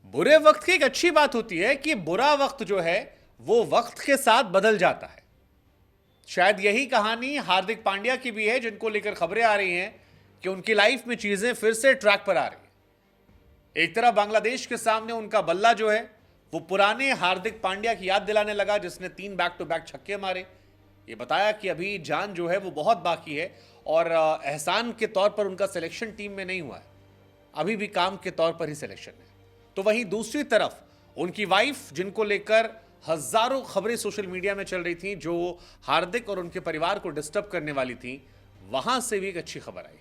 बुरे वक्त की एक अच्छी बात होती है कि बुरा वक्त जो है वो वक्त के साथ बदल जाता है। शायद यही कहानी हार्दिक पांड्या की भी है, जिनको लेकर खबरें आ रही हैं कि उनकी लाइफ में चीजें फिर से ट्रैक पर आ रही हैं। एक तरफ बांग्लादेश के सामने उनका बल्ला जो है वो पुराने हार्दिक पांड्या की याद दिलाने लगा, जिसने 3 बैक टू बैक छक्के मारे। ये बताया कि अभी जान जो है वो बहुत बाकी है और एहसान के तौर पर उनका सिलेक्शन टीम में नहीं हुआ है, अभी भी काम के तौर पर ही सिलेक्शन है। तो वहीं दूसरी तरफ उनकी वाइफ, जिनको लेकर हजारों खबरें सोशल मीडिया में चल रही थी, जो हार्दिक और उनके परिवार को डिस्टर्ब करने वाली थी, वहां से भी एक अच्छी खबर आई।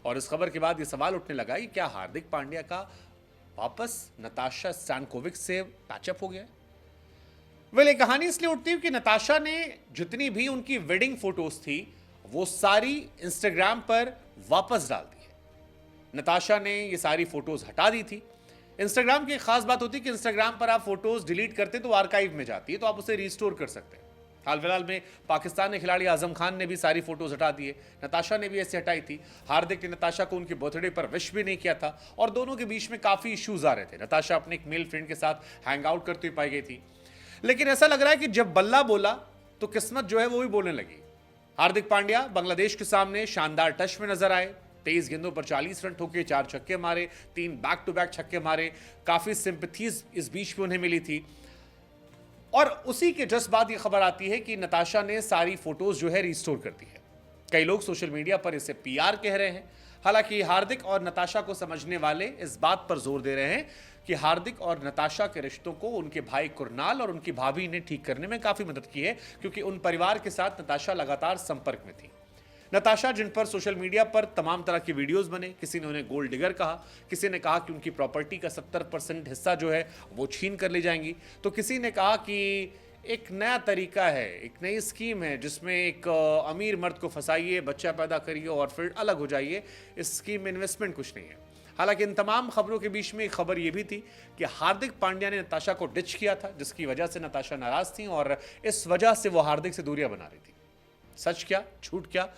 और इस खबर के बाद यह सवाल उठने लगा कि क्या हार्दिक पांड्या का वापस नताशा स्टैनकोविक से पैचअप हो गया? वेल, ये कहानी इसलिए उठती है कि नताशा ने जितनी भी उनकी वेडिंग फोटोज थी वो सारी इंस्टाग्राम पर वापस डाल दी है। नताशा ने ये सारी फोटोज हटा दी थी। इंस्टाग्राम की एक खास बात होती है कि इंस्टाग्राम पर आप फोटोज डिलीट करते तो आर्काइव में जाती है, तो आप उसे रिस्टोर कर सकते हैं। हाल फिलहाल में पाकिस्तान के खिलाड़ी आजम खान ने भी सारी फोटोज हटा दी है, नताशा ने भी ऐसे हटाई थी। हार्दिक ने नताशा को उनके बर्थडे पर विश भी नहीं किया था और दोनों के बीच में काफी इश्यूज आ रहे थे। नताशा अपने एक मेल फ्रेंड के साथ हैंग आउट करती हुई पाई गई थी, लेकिन ऐसा लग रहा है कि जब बल्ला बोला तो किस्मत जो है वो भी बोलने लगी। हार्दिक पांड्या बांग्लादेश के सामने शानदार टच में नजर आए। 23 गेंदों पर 40 रन ठोके, 4 छक्के मारे, 3 बैक टू बैक छक्के मारे। काफी सिंपैथीज इस बीच में उन्हें मिली थी। और उसी के जस्ट बाद ये खबर आती है कि नताशा ने सारी फोटोज जो है रिस्टोर कर दी है। कई लोग सोशल मीडिया पर इसे पीआर कह रहे हैं। हालांकि हार्दिक और नताशा को समझने वाले इस बात पर जोर दे रहे हैं कि हार्दिक और नताशा के रिश्तों को उनके भाई कुरनाल और उनकी भाभी ने ठीक करने में काफी मदद की है, क्योंकि उन परिवार के साथ नताशा लगातार संपर्क में थी। नताशा, जिन पर सोशल मीडिया पर तमाम तरह की वीडियोस बने, किसी ने उन्हें गोल्ड डिगर कहा, किसी ने कहा कि उनकी प्रॉपर्टी का 70% हिस्सा जो है वो छीन कर ले जाएंगी, तो किसी ने कहा कि एक नया तरीका है, एक नई स्कीम है जिसमें एक अमीर मर्द को फंसाइए, बच्चा पैदा करिए और फिर अलग हो जाइए। इस स्कीम में इन्वेस्टमेंट कुछ नहीं है। हालांकि इन तमाम खबरों के बीच में एक खबर यह भी थी कि हार्दिक पांड्या ने नताशा को डिच किया था, जिसकी वजह से नताशा नाराज थी और इस वजह से वो हार्दिक से दूरियां बना रही थी। सच क्या झूठ क्या,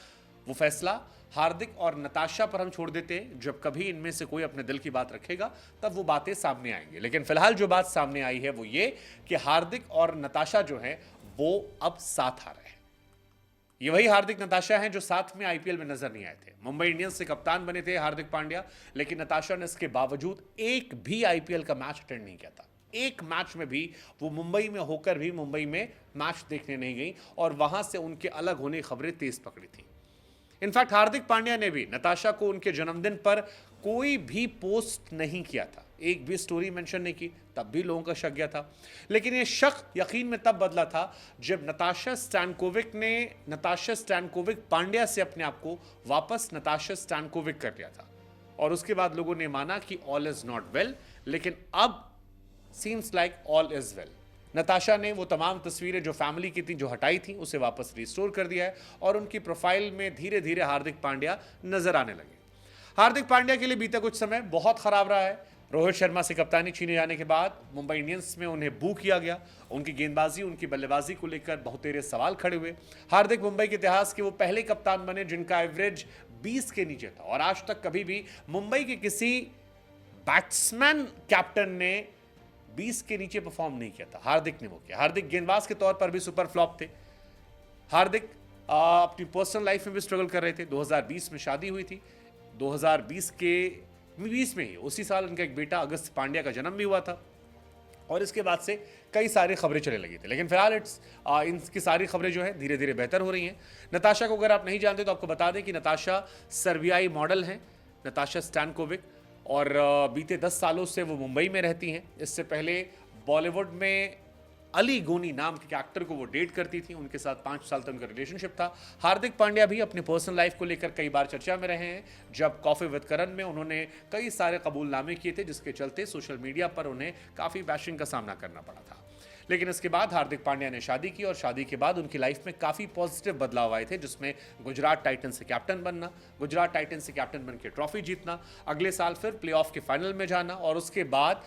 वो फैसला हार्दिक और नताशा पर हम छोड़ देते हैं। जब कभी इनमें से कोई अपने दिल की बात रखेगा तब वो बातें सामने आएंगी। लेकिन फिलहाल जो बात सामने आई है वो ये कि हार्दिक और नताशा जो है वो अब साथ आ रहे हैं। ये वही हार्दिक नताशा हैं जो साथ में आईपीएल में नजर नहीं आए थे। मुंबई इंडियंस से कप्तान बने थे हार्दिक पांड्या, लेकिन नताशा ने इसके बावजूद एक भी आईपीएल का मैच अटेंड नहीं किया था। एक मैच में भी वो मुंबई में होकर भी मुंबई में मैच देखने नहीं गई और वहां से उनके अलग होने की खबरें तेज पकड़ी थी। इनफैक्ट हार्दिक पांड्या ने भी नताशा को उनके जन्मदिन पर कोई भी पोस्ट नहीं किया था, एक भी स्टोरी मेंशन नहीं की, तब भी लोगों का शक गया था। लेकिन ये शक यकीन में तब बदला था जब नताशा स्टैनकोविक पांड्या से अपने आप को वापस नताशा स्टैनकोविक कर लिया था। और उसके बाद लोगों ने माना कि ऑल इज नॉट वेल, लेकिन अब seems like all is well. Natasha ने वो तमाम तस्वीरें जो फैमिली की थी, जो हटाई थी, उसे वापस रिस्टोर कर दिया है और उनकी प्रोफाइल में धीरे धीरे हार्दिक पांड्या नजर आने लगे। हार्दिक पांड्या के लिए बीता कुछ समय बहुत खराब रहा है। रोहित शर्मा से कप्तानी छीने जाने के बाद मुंबई इंडियंस में उन्हें बू किया गया। उनकी गेंदबाजी, उनकी बल्लेबाजी को लेकर बहुतेरे सवाल खड़े हुए। हार्दिक मुंबई के इतिहास के वो पहले कप्तान बने जिनका एवरेज 20 के नीचे था और आज तक कभी भी मुंबई के किसी बैट्समैन कैप्टन ने 20 के नीचे परफॉर्म नहीं किया था। हार्दिक ने वो किया। हार्दिक गेंदबाज के तौर पर भी सुपर फ्लॉप थे। हार्दिक अपनी पर्सनल लाइफ में भी स्ट्रगल कर रहे थे। 2020 में शादी हुई थी। 2020 में ही उसी साल उनका एक बेटा अगस्त पांड्या का जन्म भी हुआ था और इसके बाद से कई सारी खबरें चलने लगी थी। लेकिन फिलहाल इनकी सारी खबरें जो है धीरे धीरे बेहतर हो रही हैं। नताशा को अगर आप नहीं जानते तो आपको बता दें कि नताशा सर्बियाई मॉडल हैं, नताशा स्टैनकोविक, और बीते 10 सालों से वो मुंबई में रहती हैं। इससे पहले बॉलीवुड में अली गोनी नाम के एक्टर को वो डेट करती थी, उनके साथ 5 साल तक उनका रिलेशनशिप था। हार्दिक पांड्या भी अपनी पर्सनल लाइफ को लेकर कई बार चर्चा में रहे हैं। जब कॉफी विद करण में उन्होंने कई सारे कबूलनामे किए थे, जिसके चलते सोशल मीडिया पर उन्हें काफ़ी बैशिंग का सामना करना पड़ा था। लेकिन इसके बाद हार्दिक पांड्या ने शादी की और शादी के बाद उनकी लाइफ में काफ़ी पॉजिटिव बदलाव आए थे, जिसमें गुजरात टाइटंस से कैप्टन बनना, गुजरात टाइटंस से कैप्टन बनकर ट्रॉफी जीतना, अगले साल फिर प्लेऑफ के फाइनल में जाना और उसके बाद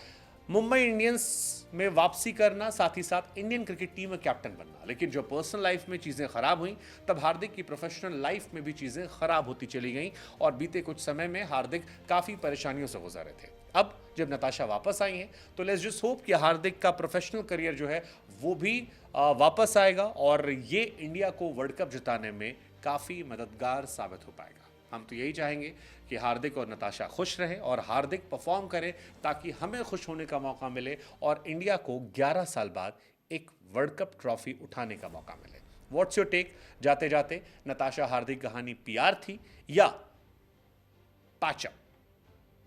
मुंबई इंडियंस में वापसी करना, साथ ही साथ इंडियन क्रिकेट टीम में कैप्टन बनना। लेकिन जो पर्सनल लाइफ में चीज़ें खराब हुई, तब हार्दिक की प्रोफेशनल लाइफ में भी चीज़ें खराब होती चली गईं और बीते कुछ समय में हार्दिक काफ़ी परेशानियों से गुजर रहे थे। अब जब नताशा वापस आई हैं। तो लेट्स जस्ट होप कि हार्दिक का प्रोफेशनल करियर जो है वो भी वापस आएगा और ये इंडिया को वर्ल्ड कप जिताने में काफ़ी मददगार साबित हो पाएगा। हम तो यही चाहेंगे कि हार्दिक और नताशा खुश रहे और हार्दिक परफॉर्म करे ताकि हमें खुश होने का मौका मिले और इंडिया को 11 साल बाद एक वर्ल्ड कप ट्रॉफी उठाने का मौका मिले। What's your take? जाते जाते, नताशा हार्दिक कहानी पीआर थी या पैचअप?